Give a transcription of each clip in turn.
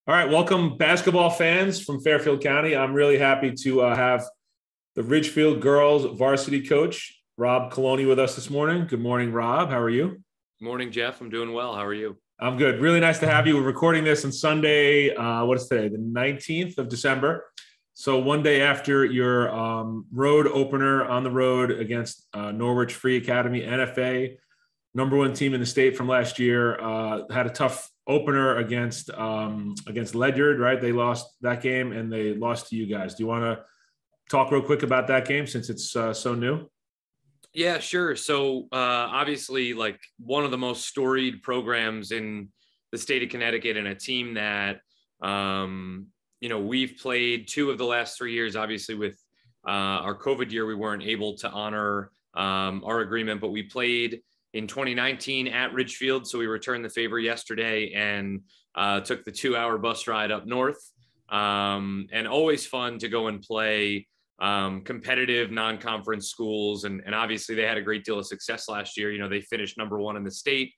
All right, welcome basketball fans from Fairfield County. I'm really happy to have the Ridgefield girls varsity coach, Rob Coloney, with us this morning. Good morning, Rob. How are you? Morning, Jeff. I'm doing well. How are you? I'm good. Really nice to have you. We're recording this on Sunday. What is today? The 19th of December. So one day after your road opener on the road against Norwich Free Academy, NFA, number one team in the state from last year, had a tough opener against Ledyard, right? They lost that game and they lost to you guys. Do you want to talk real quick about that game since it's so new? Yeah, sure. So obviously, like one of the most storied programs in the state of Connecticut, and a team that we've played 2 of the last 3 years. Obviously, with our COVID year, we weren't able to honor our agreement, but we played in 2019 at Ridgefield. So we returned the favor yesterday and took the 2-hour bus ride up north. And always fun to go and play competitive non-conference schools. And obviously they had a great deal of success last year. You know, they finished number 1 in the state.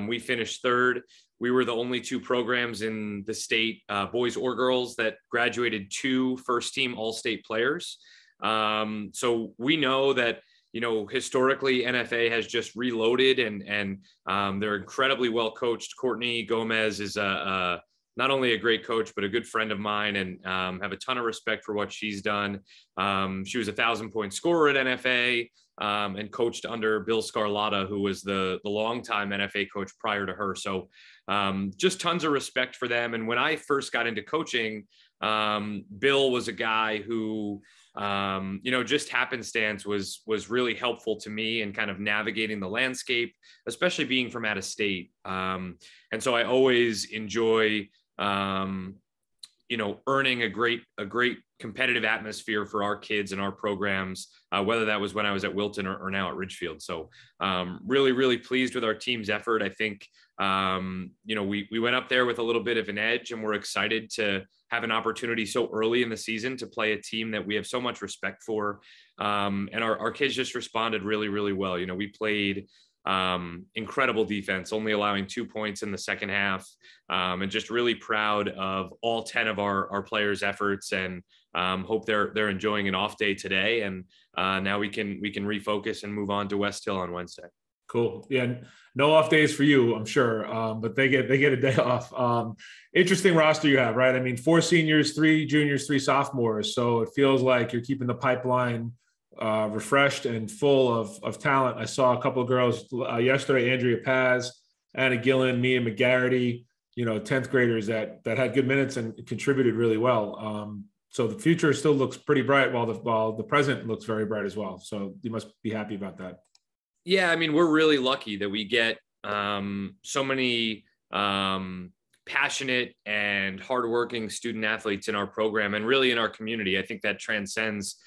We finished 3rd. We were the only 2 programs in the state, boys or girls, that graduated 2 first-team all-state players. So we know that, you know, historically NFA has just reloaded and they're incredibly well coached. Courtney Gomez is not only a great coach, but a good friend of mine, and have a ton of respect for what she's done. She was a 1,000-point scorer at NFA and coached under Bill Scarlatta, who was the longtime NFA coach prior to her. So just tons of respect for them. And when I first got into coaching, Bill was a guy who, just happenstance was really helpful to me in kind of navigating the landscape, especially being from out of state. And so I always enjoy, earning a great competitive atmosphere for our kids and our programs, whether that was when I was at Wilton or now at Ridgefield. So really, really pleased with our team's effort. I think, we went up there with a little bit of an edge, and we're excited to have an opportunity so early in the season to play a team that we have so much respect for. And our kids just responded really, really well. You know, we played incredible defense, only allowing 2 points in the second half, and just really proud of all 10 of our players' efforts, and hope they're enjoying an off day today. And now we can refocus and move on to West Hill on Wednesday. Cool. Yeah, no off days for you, I'm sure, but they get a day off. Interesting roster you have, right? I mean, 4 seniors, 3 juniors, 3 sophomores. So it feels like you're keeping the pipeline refreshed and full of talent. I saw a couple of girls yesterday, Andrea Paz, Anna Gillen, Mia McGarity, 10th graders that had good minutes and contributed really well. So the future still looks pretty bright, while the present looks very bright as well. So you must be happy about that. Yeah, I mean, we're really lucky that we get so many passionate and hardworking student athletes in our program, and really in our community. I think that transcends,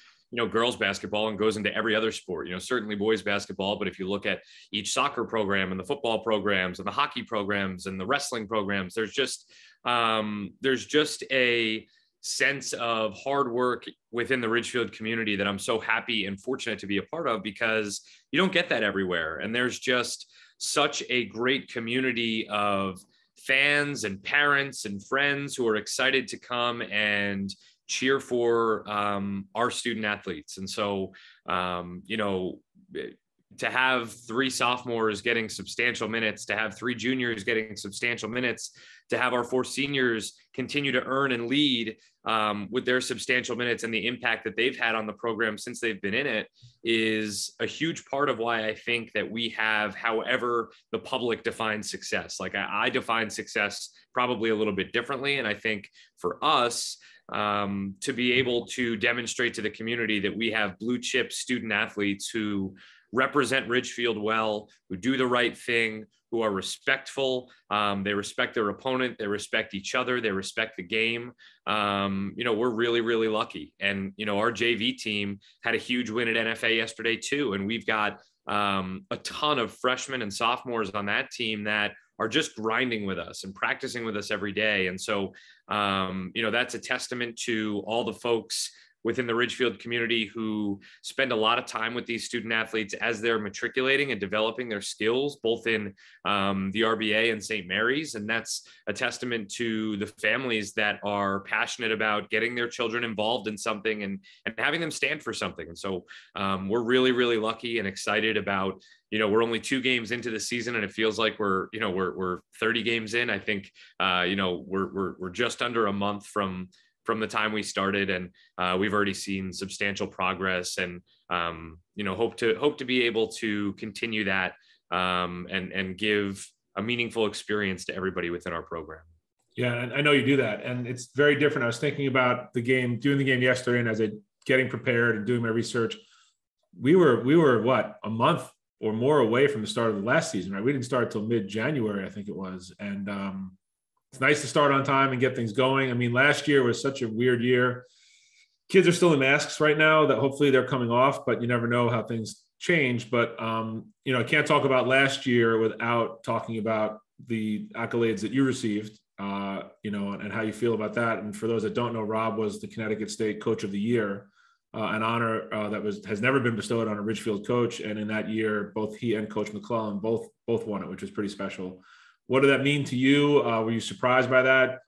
girls basketball and goes into every other sport. Certainly boys basketball, but if you look at each soccer program and the football programs and the hockey programs and the wrestling programs, there's just a sense of hard work within the Ridgefield community that I'm so happy and fortunate to be a part of, because you don't get that everywhere. And there's just such a great community of fans and parents and friends who are excited to come and cheer for our student athletes. And so, to have 3 sophomores getting substantial minutes, to have 3 juniors getting substantial minutes, to have our 4 seniors continue to earn and lead with their substantial minutes, and the impact that they've had on the program since they've been in it, is a huge part of why I think that we have, however the public defines success. Like I define success probably a little bit differently. And I think for us, to be able to demonstrate to the community that we have blue chip student athletes who represent Ridgefield well, who do the right thing, who are respectful. They respect their opponent. They respect each other. They respect the game. We're really, really lucky. And, our JV team had a huge win at NFA yesterday too. And we've got a ton of freshmen and sophomores on that team that are just grinding with us and practicing with us every day. And so, that's a testament to all the folks within the Ridgefield community who spend a lot of time with these student athletes as they're matriculating and developing their skills, both in the RBA and St. Mary's. And that's a testament to the families that are passionate about getting their children involved in something and having them stand for something. And so we're really, really lucky and excited about, we're only 2 games into the season and it feels like we're 30 games in. I think, we're just under a month from the time we started, and we've already seen substantial progress, and hope to be able to continue that and give a meaningful experience to everybody within our program. Yeah, and I know you do that, and it's very different. I was thinking about doing the game yesterday, and as I getting prepared and doing my research, we were what, a month or more away from the start of the last season, right? We didn't start till mid-January, I think it was, and it's nice to start on time and get things going. I mean, last year was such a weird year. Kids are still in masks right now that hopefully they're coming off, but you never know how things change. But, I can't talk about last year without talking about the accolades that you received, and how you feel about that. And for those that don't know, Rob was the Connecticut State Coach of the Year, an honor that has never been bestowed on a Ridgefield coach. And in that year, both he and Coach McClellan both won it, which was pretty special. What did that mean to you? Were you surprised by that?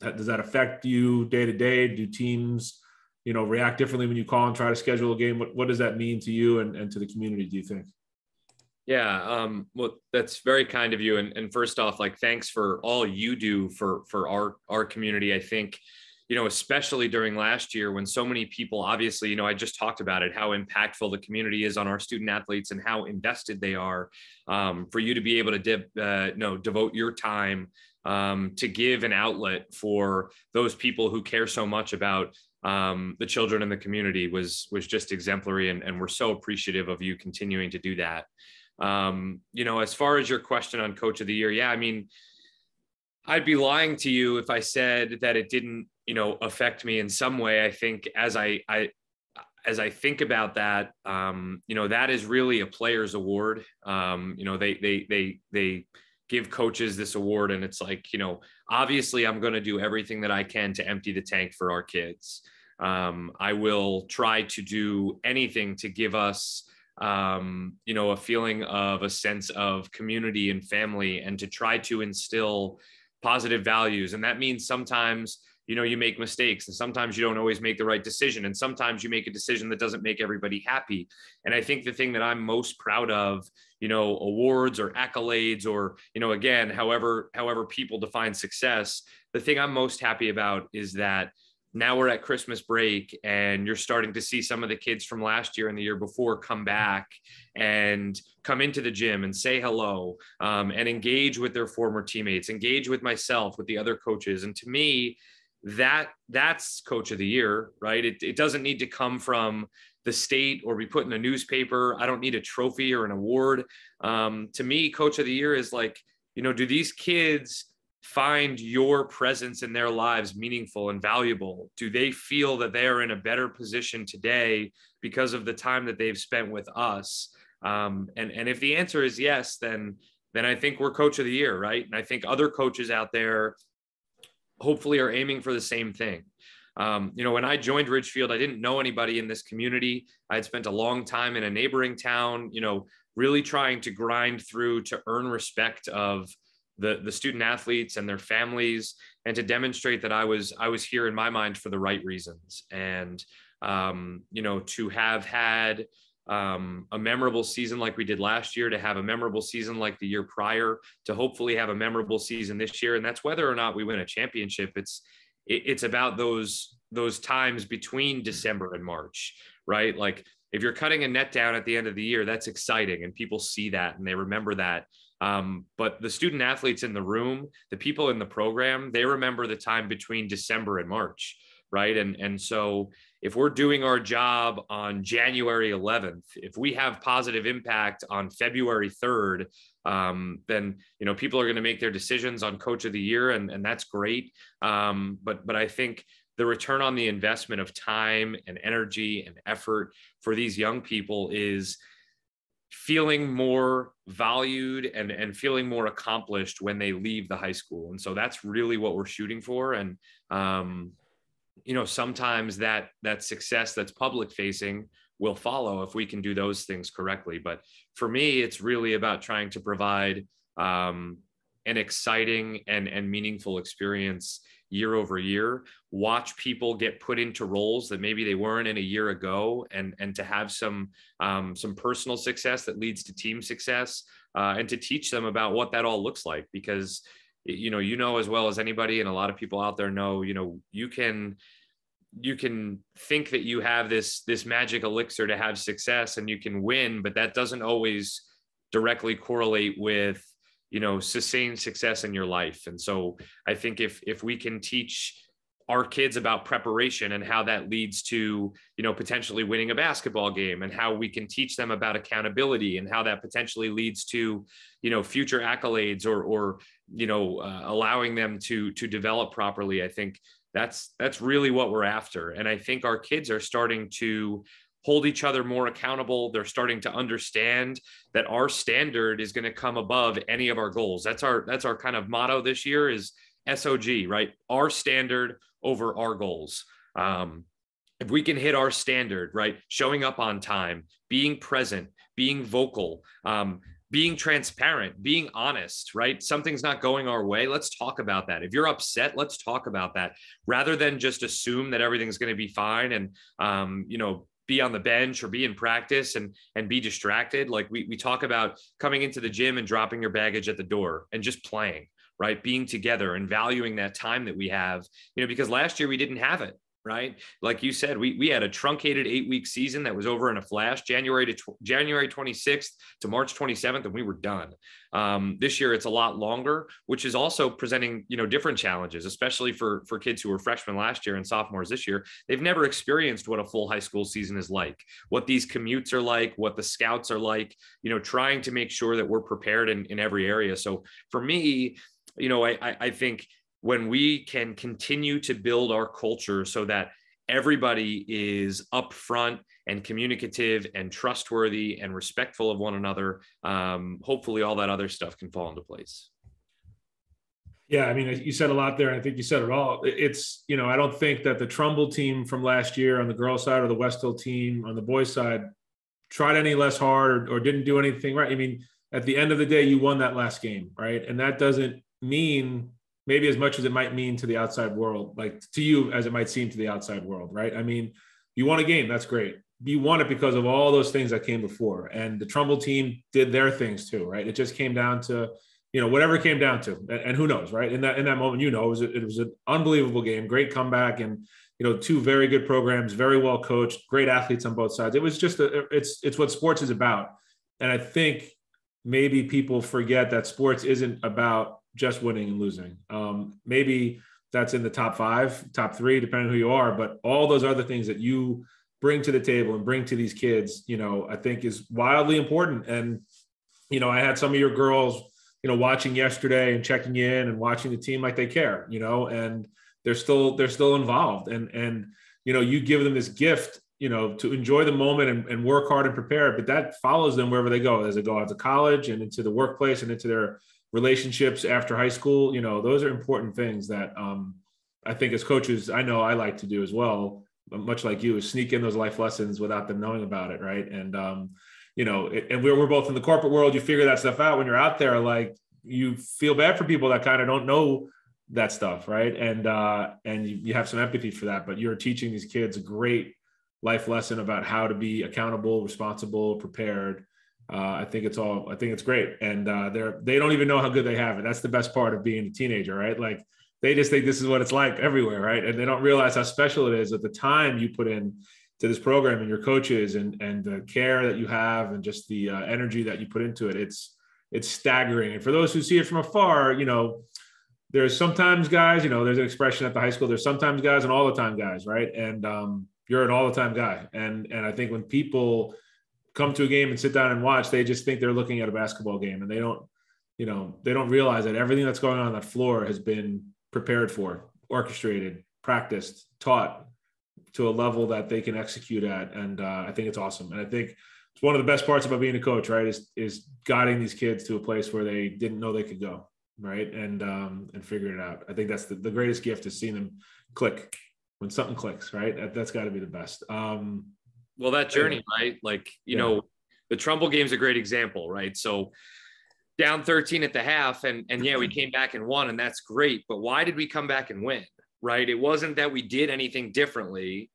Does that affect you day to day? Do teams, react differently when you call and try to schedule a game? What does that mean to you and to the community, do you think? Yeah, well, that's very kind of you. And first off, thanks for all you do for our community. I think, especially during last year when so many people, obviously, I just talked about it, how impactful the community is on our student athletes and how invested they are, for you to be able to devote your time to give an outlet for those people who care so much about the children in the community was just exemplary. And we're so appreciative of you continuing to do that. As far as your question on Coach of the Year, yeah, I mean, I'd be lying to you if I said that it didn't, affect me in some way. I think as I think about that, that is really a player's award. They give coaches this award, and it's obviously I'm going to do everything that I can to empty the tank for our kids. I will try to do anything to give us a feeling of a sense of community and family, and to try to instill positive values. And that means sometimes, you make mistakes, and sometimes you don't always make the right decision. And sometimes you make a decision that doesn't make everybody happy. And I think the thing that I'm most proud of, awards or accolades, or, again, however people define success, the thing I'm most happy about is that now we're at Christmas break and you're starting to see some of the kids from last year and the year before come back and come into the gym and say hello, and engage with their former teammates, engage with myself, with the other coaches. And to me, that's Coach of the Year, right? It doesn't need to come from the state or be put in a newspaper. I don't need a trophy or an award. To me, Coach of the Year is do these kids find your presence in their lives meaningful and valuable? Do they feel that they are in a better position today because of the time that they've spent with us? And if the answer is yes, then I think we're Coach of the Year, right? And I think other coaches out there hopefully are aiming for the same thing. When I joined Ridgefield, I didn't know anybody in this community. I had spent a long time in a neighboring town, really trying to grind through to earn respect of the student athletes and their families, and to demonstrate that I was here in my mind for the right reasons. And, to have had a memorable season like we did last year, to have a memorable season like the year prior, to hopefully have a memorable season this year. And that's whether or not we win a championship. It's about those times between December and March, right? If you're cutting a net down at the end of the year, that's exciting, and people see that and they remember that. But the student athletes in the room, the people in the program, they remember the time between December and March, right? And so if we're doing our job on January 11th, if we have positive impact on February 3rd, then, people are going to make their decisions on Coach of the Year, and that's great. But I think the return on the investment of time and energy and effort for these young people is feeling more valued and feeling more accomplished when they leave the high school. And so that's really what we're shooting for. And, sometimes that success that's public facing will follow if we can do those things correctly. But for me, it's really about trying to provide an exciting and meaningful experience year over year, watch people get put into roles that maybe they weren't in a year ago, and to have some personal success that leads to team success, and to teach them about what that all looks like. Because as well as anybody, and a lot of people out there know, you can think that you have this magic elixir to have success and you can win, but that doesn't always directly correlate with sustained success in your life. And so I think if we can teach our kids about preparation and how that leads to, potentially winning a basketball game, and how we can teach them about accountability and how that potentially leads to, future accolades or allowing them to develop properly. I think that's really what we're after. And I think our kids are starting to hold each other more accountable. They're starting to understand that our standard is going to come above any of our goals. That's our kind of motto this year is SOG, right? Our standard over our goals. If we can hit our standard, right? Showing up on time, being present, being vocal, being transparent, being honest, right? Something's not going our way. Let's talk about that. If you're upset, let's talk about that, rather than just assume that everything's going to be fine and, be on the bench or be in practice and be distracted. Like we talk about coming into the gym and dropping your baggage at the door and just playing, right? Being together and valuing that time that we have, because last year we didn't have it, right? Like you said, we had a truncated 8-week season that was over in a flash, January 26th to March 27th, and we were done. This year it's a lot longer, which is also presenting, different challenges, especially for kids who were freshmen last year and sophomores this year. They've never experienced what a full high school season is like, what these commutes are like, what the scouts are like, trying to make sure that we're prepared in every area. So for me, I think when we can continue to build our culture so that everybody is upfront and communicative and trustworthy and respectful of one another, hopefully all that other stuff can fall into place. Yeah, I mean, you said a lot there, and I think you said it all. It's, I don't think that the Trumbull team from last year on the girls' side or the West Hill team on the boys' side tried any less hard or didn't do anything right. I mean, at the end of the day, you won that last game, right? And that doesn't mean maybe as much as it might mean to the outside world, like to you as it might seem to the outside world, right? I mean, you won a game, that's great. You won it because of all those things that came before. And the Trumbull team did their things too, right? It just came down to, whatever it came down to. And who knows, right? In that moment, it was an unbelievable game, great comeback, and, two very good programs, very well coached, great athletes on both sides. It was just, it's what sports is about. And I think maybe people forget that sports isn't about just winning and losing. Maybe that's in the top 5, top 3, depending on who you are, but all those other things that you bring to the table and bring to these kids, I think is wildly important. And, I had some of your girls, watching yesterday and checking in and watching the team like they care, and they're still involved. And, you give them this gift, to enjoy the moment and work hard and prepare, but that follows them wherever they go, as they go out to college and into the workplace and into their relationships after high school. Those are important things that I think as coaches, I know I like to do as well, much like you, is sneak in those life lessons without them knowing about it. Right. And, and we're both in the corporate world. You figure that stuff out when you're out there. Like, you feel bad for people that kind of don't know that stuff. Right. And you have some empathy for that, but you're teaching these kids a great life lesson about how to be accountable, responsible, prepared. I think it's great. And they don't even know how good they have it. That's the best part of being a teenager, right? Like, they just think this is what it's like everywhere, right? And they don't realize how special it is at the time you put in to this program and your coaches and the care that you have and just the energy that you put into it. It's staggering. And for those who see it from afar, there's sometimes guys, there's an expression at the high school, there's sometimes guys and all the time guys, right? And you're an all the time guy. And I think when people come to a game and sit down and watch, they just think they're looking at a basketball game, and they don't realize that everything that's going on that floor has been prepared for, orchestrated, practiced, taught to a level that they can execute at. And I think it's awesome. And I think it's one of the best parts about being a coach, right, is guiding these kids to a place where they didn't know they could go, right, and figuring it out. I think that's the greatest gift, is seeing them click, when something clicks, right? That's got to be the best. Well, that journey, right? Like, you know, the Trumbull game's a great example, right? So down 13 at the half, and yeah, we came back and won, and that's great. But why did we come back and win, right? It wasn't that we did anything differently.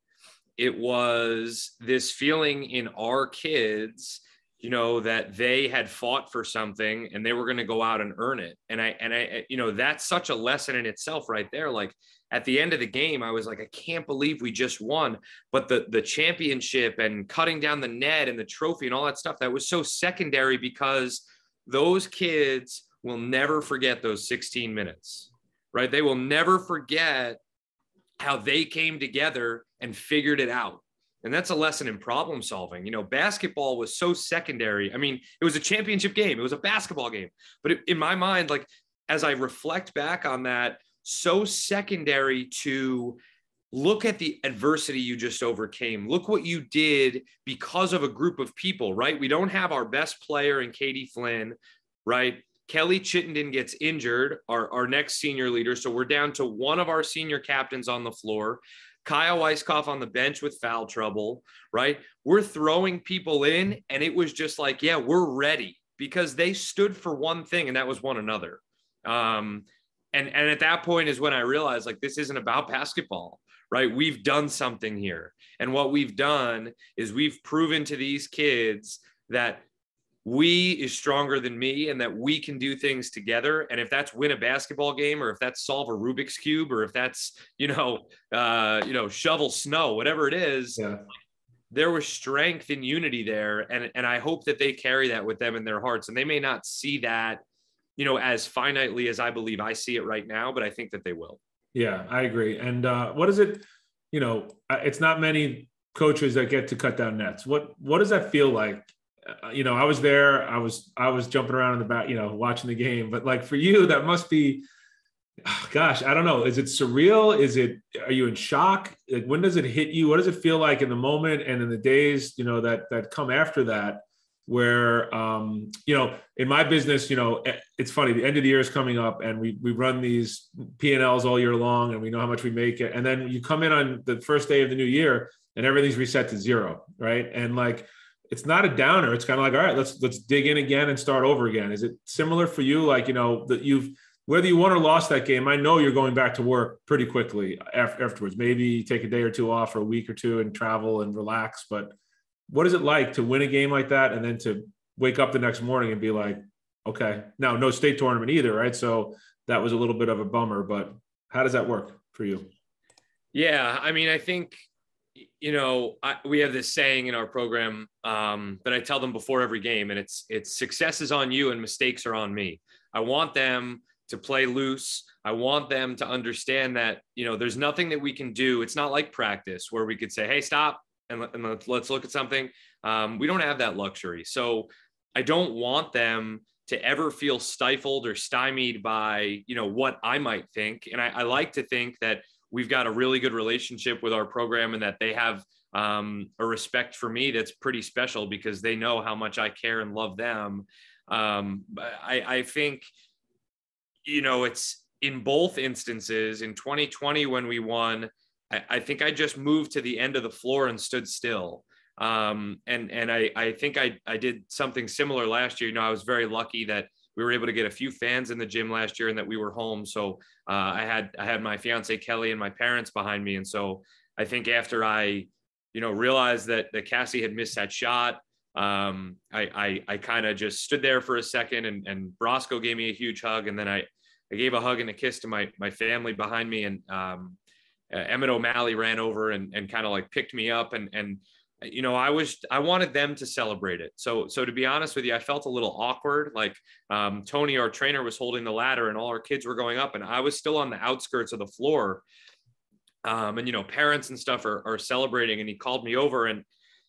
It was this feeling in our kids, you know, that they had fought for something and they were going to go out and earn it. And I, you know, that's such a lesson in itself right there. Like at the end of the game, I was like, I can't believe we just won. But the championship and cutting down the net and the trophy and all that stuff, that was so secondary, because those kids will never forget those 16 minutes, right? They will never forget how they came together and figured it out. And that's a lesson in problem solving. You know, basketball was so secondary. I mean, it was a championship game. It was a basketball game. But in my mind, like, as I reflect back on that, so secondary to look at the adversity you just overcame. Look what you did because of a group of people, right? We don't have our best player in Katie Flynn, right? Kelly Chittenden gets injured, our next senior leader. So we're down to one of our senior captains on the floor. Kyle Weiskopf on the bench with foul trouble, right? We're throwing people in, and it was just like, yeah, we're ready, because they stood for one thing, and that was one another. And at that point is when I realized, like, this isn't about basketball, right? We've done something here. And what we've done is we've proven to these kids that we is stronger than me, and that we can do things together. And if that's win a basketball game, or if that's solve a Rubik's Cube, or if that's, shovel snow, whatever it is, there was strength and unity there. And I hope that they carry that with them in their hearts. And they may not see that, you know, as finitely as I believe I see it right now, but I think that they will. Yeah, I agree. And what is it, you know, it's not many coaches that get to cut down nets. What does that feel like? You know, I was there, I was jumping around in the back, you know, watching the game, but like for you, that must be, gosh, I don't know. Is it surreal? Are you in shock? Like, when does it hit you? What does it feel like in the moment and in the days, you know, that come after that, where, you know, in my business, you know, it's funny, the end of the year is coming up, and we run these P&Ls all year long, and we know how much we make it. And then you come in on the first day of the new year and everything's reset to zero. Right. And like, it's not a downer. It's kind of like, all right, let's dig in again and start over again. Is it similar for you? Like, you know, that whether you won or lost that game, I know you're going back to work pretty quickly afterwards. Maybe take a day or two off, or a week or two, and travel and relax. But what is it like to win a game like that, and then to wake up the next morning and be like, okay, now no state tournament either, right? So that was a little bit of a bummer, but how does that work for you? Yeah, I mean, I think, you know, we have this saying in our program that I tell them before every game, and it's success is on you and mistakes are on me. I want them to play loose. I want them to understand that, you know, there's nothing that we can do. It's not like practice where we could say, hey, stop and let's look at something. We don't have that luxury. So I don't want them to ever feel stifled or stymied by, you know, what I might think. And I like to think that we've got a really good relationship with our program, and that they have a respect for me that's pretty special, because they know how much I care and love them. I think, you know, it's in both instances. In 2020, when we won, I think I just moved to the end of the floor and stood still. And I think I did something similar last year. You know, I was very lucky that we were able to get a few fans in the gym last year, and that we were home. So I had my fiance Kelly and my parents behind me. And so I think after I, you know, realized that Cassie had missed that shot, I kind of just stood there for a second, and Brosco gave me a huge hug. And then I gave a hug and a kiss to my family behind me. And Emmett O'Malley ran over and kind of like picked me up, and you know, I wanted them to celebrate it. So to be honest with you, I felt a little awkward. Like Tony, our trainer, was holding the ladder, and all our kids were going up, and I was still on the outskirts of the floor. And, you know, parents and stuff are celebrating, and he called me over, and,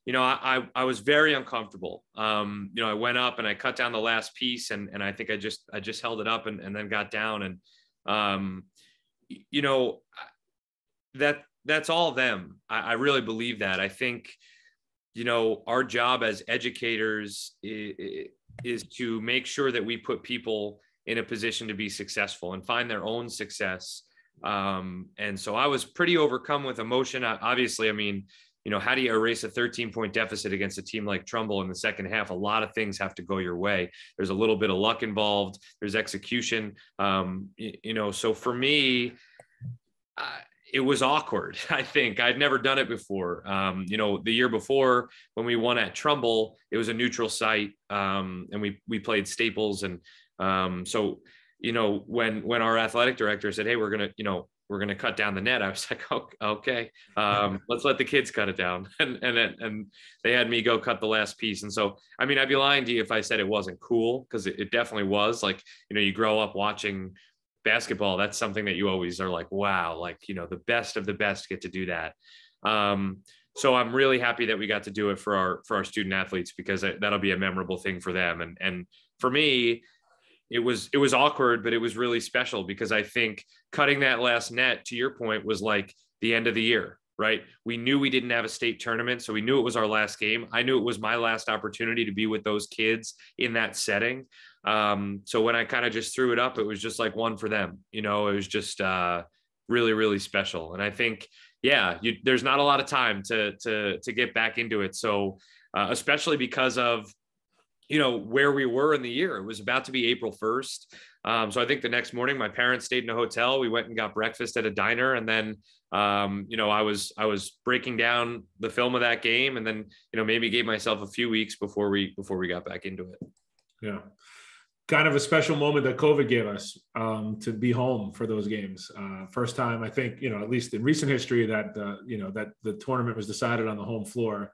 you know, I was very uncomfortable. You know, I went up and I cut down the last piece, and I think I just held it up and then got down. And, you know, that's all them. I really believe that. I think, you know, our job as educators is to make sure that we put people in a position to be successful and find their own success, And so I was pretty overcome with emotion. Obviously, I mean, how do you erase a 13-point deficit against a team like Trumbull in the second half? A lot of things have to go your way. There's a little bit of luck involved. There's execution. So for me, it was awkward. I think I'd never done it before. The year before when we won at Trumbull, it was a neutral site, and we played Staples. And so when our athletic director said, "Hey, we're gonna cut down the net," I was like, "Okay, let's let the kids cut it down." And they had me go cut the last piece. And so, I mean, I'd be lying to you if I said it wasn't cool, because it definitely was. Like, you grow up watching basketball. That's something that you always are like, wow, like, the best of the best get to do that. So I'm really happy that we got to do it for our student athletes, because that'll be a memorable thing for them. And for me, it was awkward, but it was really special, because I think cutting that last net, to your point, was like the end of the year, right? We knew we didn't have a state tournament, so we knew it was our last game. I knew it was my last opportunity to be with those kids in that setting. So when I kind of just threw it up, it was just like one for them. It was just really, really special. And I think, there's not a lot of time to get back into it. So especially because of where we were in the year. It was about to be April 1st. So I think the next morning, my parents stayed in a hotel. We went and got breakfast at a diner. And then, I was breaking down the film of that game, and then, maybe gave myself a few weeks before we got back into it. Yeah. Kind of a special moment that COVID gave us, to be home for those games. First time, I think, at least in recent history, that, that the tournament was decided on the home floor.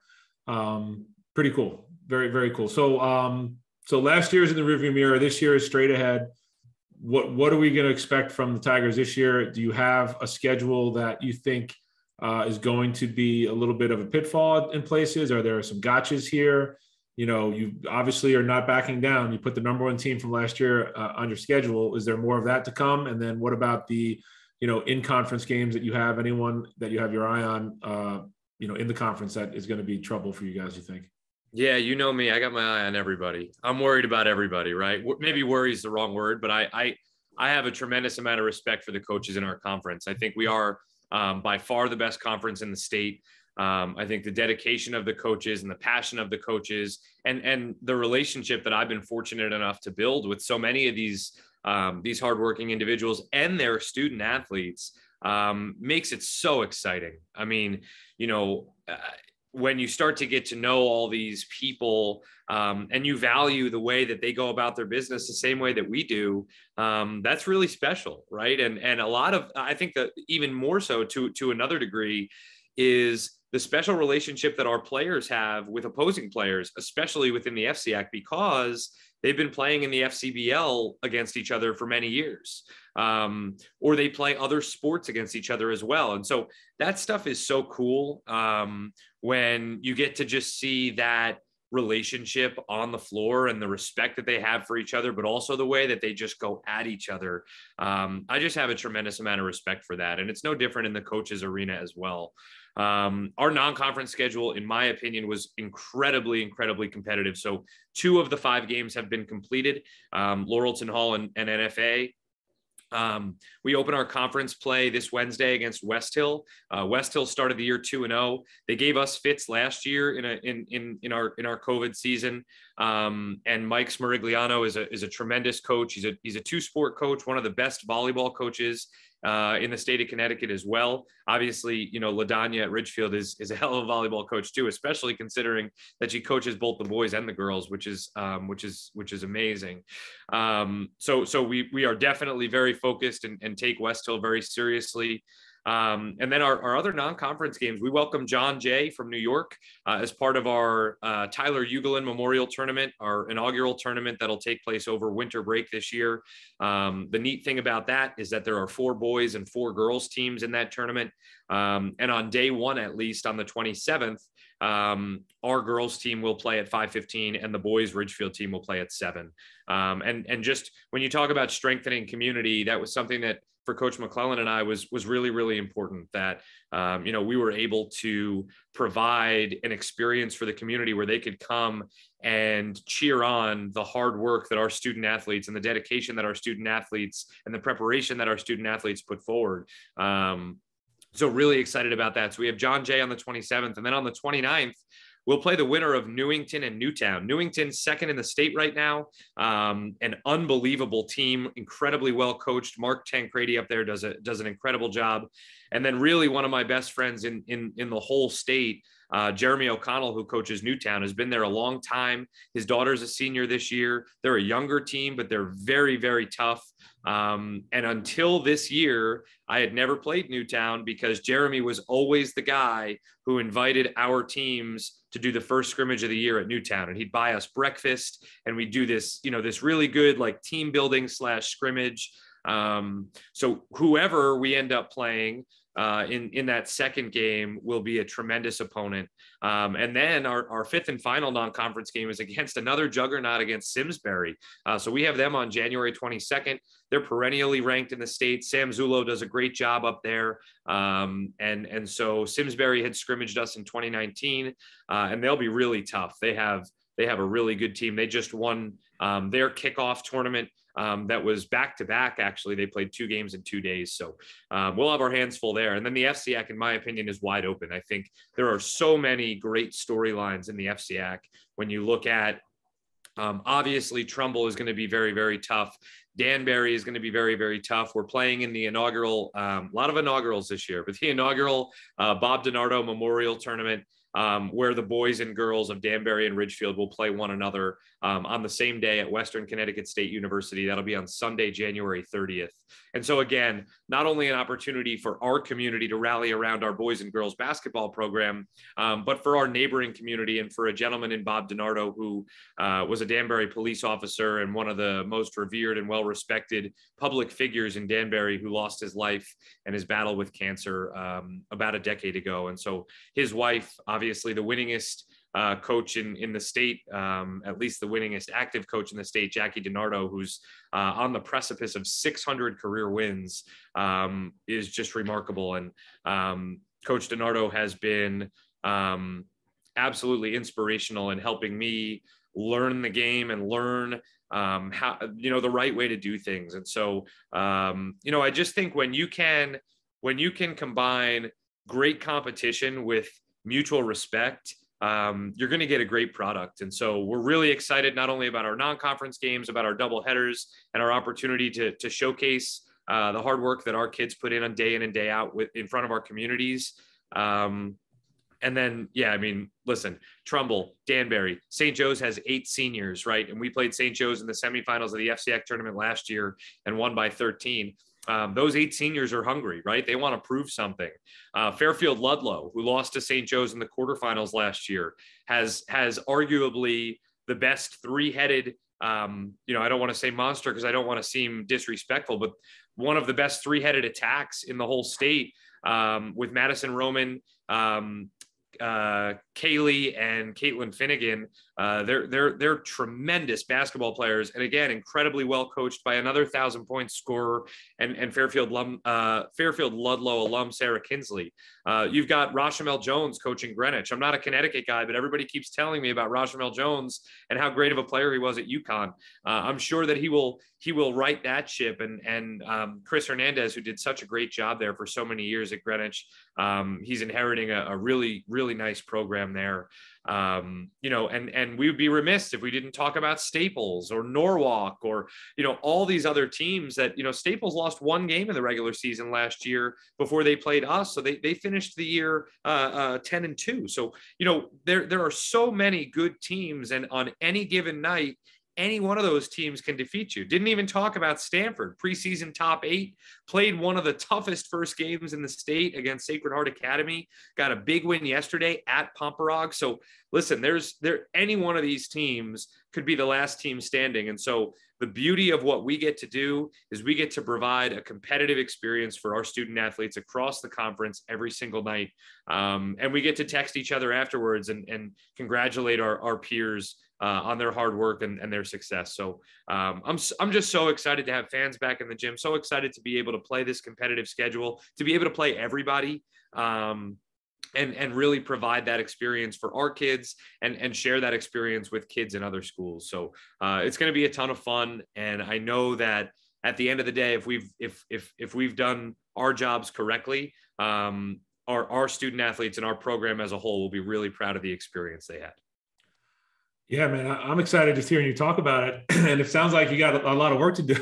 Pretty cool. Very, very cool. So, so last year's in the rearview mirror. This year is straight ahead. What are we going to expect from the Tigers this year? Do you have a schedule that you think is going to be a little bit of a pitfall in places? Are there some gotchas here? You obviously are not backing down. You put the number one team from last year on your schedule. Is there more of that to come? And then what about the, in-conference games that you have? Anyone that you have your eye on, in the conference that is going to be trouble for you guys, you think? Yeah, you know me. I got my eye on everybody. I'm worried about everybody, right? Maybe worry is the wrong word, but I have a tremendous amount of respect for the coaches in our conference. I think we are by far the best conference in the state. I think the dedication of the coaches and the passion of the coaches and the relationship that I've been fortunate enough to build with so many of these hardworking individuals and their student athletes makes it so exciting. I mean, when you start to get to know all these people and you value the way that they go about their business the same way that we do, that's really special, right? And a lot of, I think that even more so to another degree, is the special relationship that our players have with opposing players, especially within the FCIAC, because they've been playing in the FCBL against each other for many years, or they play other sports against each other as well. And so that stuff is so cool when you get to just see that relationship on the floor and the respect that they have for each other, but also the way that they just go at each other. I just have a tremendous amount of respect for that. And it's no different in the coaches arena as well. Our non-conference schedule, in my opinion, was incredibly, incredibly competitive. So 2 of the 5 games have been completed, Laurelton Hall and NFA. We open our conference play this Wednesday against West Hill. West Hill started the year 2-0. They gave us fits last year in our COVID season. And Mike Smerigliano is a tremendous coach. He's a 2-sport coach, one of the best volleyball coaches in the state of Connecticut as well. Obviously, LaDanya at Ridgefield is a hell of a volleyball coach too, especially considering that she coaches both the boys and the girls, which is amazing. So we are definitely very focused and take West Hill very seriously. And then our other non-conference games, we welcome John Jay from New York as part of our Tyler Ugelin Memorial Tournament, our inaugural tournament that'll take place over winter break this year. The neat thing about that is that there are 4 boys and 4 girls teams in that tournament. And on day 1, at least on the 27th, our girls team will play at 5:15 and the boys Ridgefield team will play at 7. And just when you talk about strengthening community, that was something that for Coach McClellan and I was really, really important, that, we were able to provide an experience for the community where they could come and cheer on the hard work that our student athletes and the dedication that our student athletes and the preparation that our student athletes put forward. So really excited about that. So we have John Jay on the 27th, and then on the 29th, we'll play the winner of Newington and Newtown. Newington's second in the state right now. An unbelievable team, incredibly well coached. Mark Tancredi up there does an incredible job. And then really one of my best friends in the whole state, Jeremy O'Connell, who coaches Newtown, has been there a long time. His daughter's a senior this year. They're a younger team, but they're very, very tough. And until this year, I had never played Newtown because Jeremy was always the guy who invited our teams to do the first scrimmage of the year at Newtown. And he'd buy us breakfast and we'd do this, this really good like team building / scrimmage. So whoever we end up playing in that second game will be a tremendous opponent. And then our fifth and final non-conference game is against another juggernaut, against Simsbury. So we have them on January 22nd. They're perennially ranked in the state. Sam Zulo does a great job up there. And so Simsbury had scrimmaged us in 2019, and they'll be really tough. They have a really good team. They just won their kickoff tournament. That was back-to-back, actually. They played 2 games in 2 days. So we'll have our hands full there. And then the FCIAC, in my opinion, is wide open. I think there are so many great storylines in the FCIAC. When you look at, obviously, Trumbull is going to be very, very tough. Danbury is going to be very, very tough. We're playing in the inaugural, a lot of inaugurals this year, but the inaugural Bob DiNardo Memorial Tournament, where the boys and girls of Danbury and Ridgefield will play one another on the same day at Western Connecticut State University. That'll be on Sunday, January 30th. And so again, not only an opportunity for our community to rally around our boys and girls basketball program, but for our neighboring community and for a gentleman in Bob DiNardo who was a Danbury police officer and one of the most revered and well-respected public figures in Danbury, who lost his life and his battle with cancer about a decade ago. And so his wife, obviously the winningest coach in the state, at least the winningest active coach in the state, Jackie DiNardo, who's on the precipice of 600 career wins, is just remarkable. And Coach DiNardo has been absolutely inspirational in helping me learn the game and learn how, the right way to do things. And so, I just think when you can combine great competition with mutual respect, you're going to get a great product. And so we're really excited not only about our non-conference games, about our double headers and our opportunity to showcase the hard work that our kids put in on day in and day out in front of our communities. And then, listen, Trumbull, Danbury, St. Joe's has 8 seniors, right? And we played St. Joe's in the semifinals of the FCIAC tournament last year and won by 13. Those 8 seniors are hungry, right? They want to prove something. Fairfield Ludlow, who lost to St. Joe's in the quarterfinals last year, has arguably the best 3-headed, I don't want to say monster because I don't want to seem disrespectful, but one of the best 3-headed attacks in the whole state, with Madison Roman, Kaylee and Caitlin Finnegan. They're tremendous basketball players, and again, incredibly well coached by another 1,000-point scorer and Fairfield Ludlow alum Sarah Kinsley. You've got Rashamel Jones coaching Greenwich. I'm not a Connecticut guy, but everybody keeps telling me about Rashamel Jones and how great of a player he was at UConn. I'm sure that he will right that ship. And Chris Hernandez, who did such a great job there for so many years at Greenwich, he's inheriting a really, really nice program there. And we would be remiss if we didn't talk about Staples or Norwalk or, all these other teams that, Staples lost 1 game in the regular season last year before they played us. So they finished the year 10-2. So, there are so many good teams, and on any given night, any one of those teams can defeat you. Didn't even talk about Stanford, preseason top 8, played one of the toughest first games in the state against Sacred Heart Academy, got a big win yesterday at Pomperog. So listen, any one of these teams could be the last team standing. And so the beauty of what we get to do is we get to provide a competitive experience for our student athletes across the conference every single night. And we get to text each other afterwards and congratulate our peers on their hard work and their success. So I'm just so excited to have fans back in the gym, so excited to be able to play this competitive schedule, to be able to play everybody. And really provide that experience for our kids and share that experience with kids in other schools. So it's going to be a ton of fun. And I know that at the end of the day, if we've done our jobs correctly, our student athletes and our program as a whole will be really proud of the experience they had. Yeah, man, I'm excited just hearing you talk about it. And it sounds like you got a lot of work to do.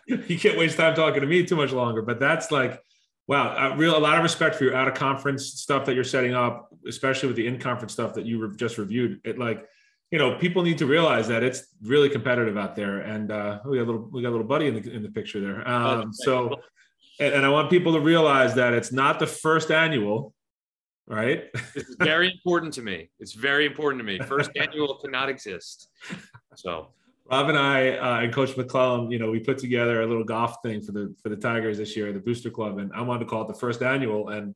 You can't waste time talking to me too much longer, but that's like, wow, a lot of respect for your out of conference stuff that you're setting up, especially with the in-conference stuff that you just reviewed. It like, people need to realize that it's really competitive out there. And we got a little buddy in the picture there. And I want people to realize that it's not the first annual, right? This is very important to me. It's very important to me. First annual cannot exist. So. Rob and I and Coach McClellan, we put together a little golf thing for the Tigers this year, the Booster Club, and I wanted to call it the first annual. And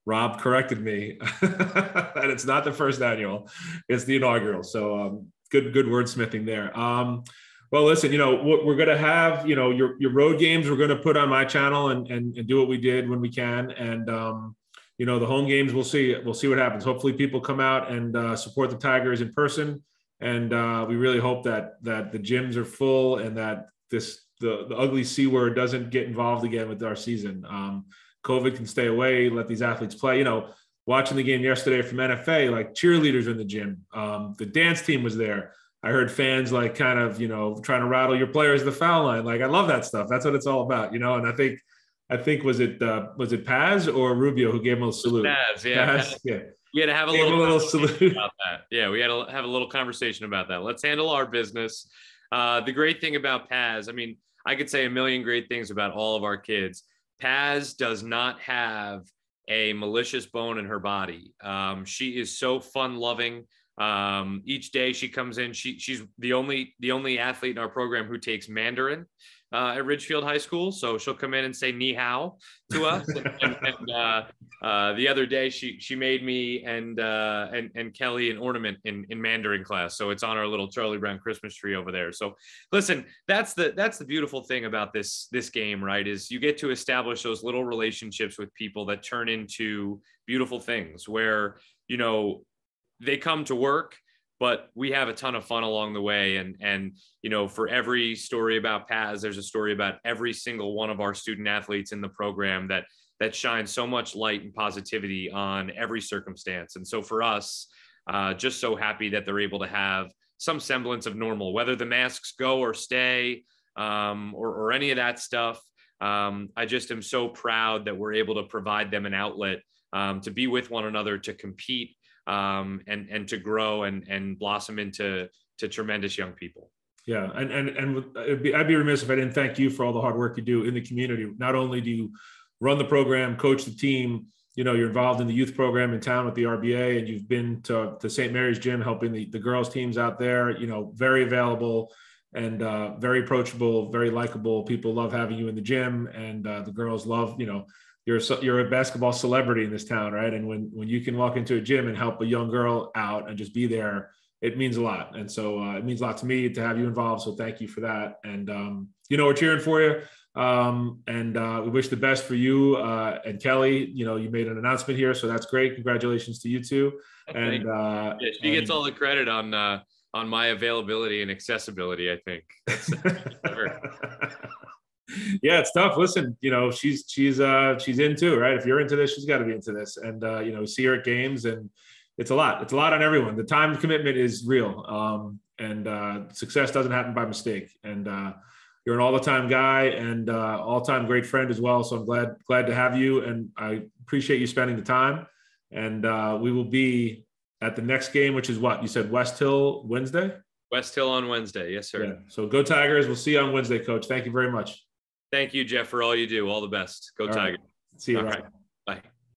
Rob corrected me that it's not the first annual, it's the inaugural. So good wordsmithing there. Well, listen, we're going to have, your road games. We're going to put on my channel and do what we did when we can, and the home games. We'll see what happens. Hopefully, people come out and support the Tigers in person. And we really hope that the gyms are full and that the ugly C word doesn't get involved again with our season. COVID can stay away, let these athletes play. Watching the game yesterday from NFA, like cheerleaders in the gym. The dance team was there. I heard fans like kind of, trying to rattle your players to the foul line. Like, I love that stuff. That's what it's all about, And I think was it Paz or Rubio who gave him a salute? Paz, yeah. Paz, yeah. We had to have a little salute about that. Yeah, we had to have a little conversation about that. Let's handle our business. The great thing about Paz, I could say a million great things about all of our kids. Paz does not have a malicious bone in her body. She is so fun-loving. Each day she comes in, she's the only athlete in our program who takes Mandarin at Ridgefield High School. So she'll come in and say ni hao to us. And the other day she made me and Kelly an ornament in Mandarin class. So it's on our little Charlie Brown Christmas tree over there. So listen, that's the beautiful thing about this game, right? Is you get to establish those little relationships with people that turn into beautiful things where, they come to work, but we have a ton of fun along the way. And for every story about Paz, there's a story about every single one of our student athletes in the program that shines so much light and positivity on every circumstance. And so for us, just so happy that they're able to have some semblance of normal, whether the masks go or stay, or any of that stuff. I just am so proud that we're able to provide them an outlet to be with one another, to compete, and to grow and blossom into tremendous young people. Yeah. And I'd be remiss if I didn't thank you for all the hard work you do in the community. Not only do you run the program, coach the team, you're involved in the youth program in town with the RBA, and you've been to St. Mary's Gym, helping the girls teams out there, very available and very approachable, very likable. People love having you in the gym, and the girls love, you're a basketball celebrity in this town, right? And when you can walk into a gym and help a young girl out and just be there, it means a lot. And so it means a lot to me to have you involved. So thank you for that. And, we're cheering for you. We wish the best for you and Kelly. You made an announcement here, so that's great. Congratulations to you two. And she gets all the credit on my availability and accessibility, I think. Yeah, it's tough. Listen, she's in too, right? If you're into this, she's got to be into this. And see her at games, and it's a lot. It's a lot on everyone. The time commitment is real, and success doesn't happen by mistake. And you're an all-the-time guy and all-time great friend as well. So I'm glad to have you, and I appreciate you spending the time. And we will be at the next game, which is what you said, West Hill Wednesday. West Hill on Wednesday, yes, sir. Yeah. So go Tigers. We'll see you on Wednesday, Coach. Thank you very much. Thank you, Jeff, for all you do. All the best. Go Tigers. See you. All right. Bye.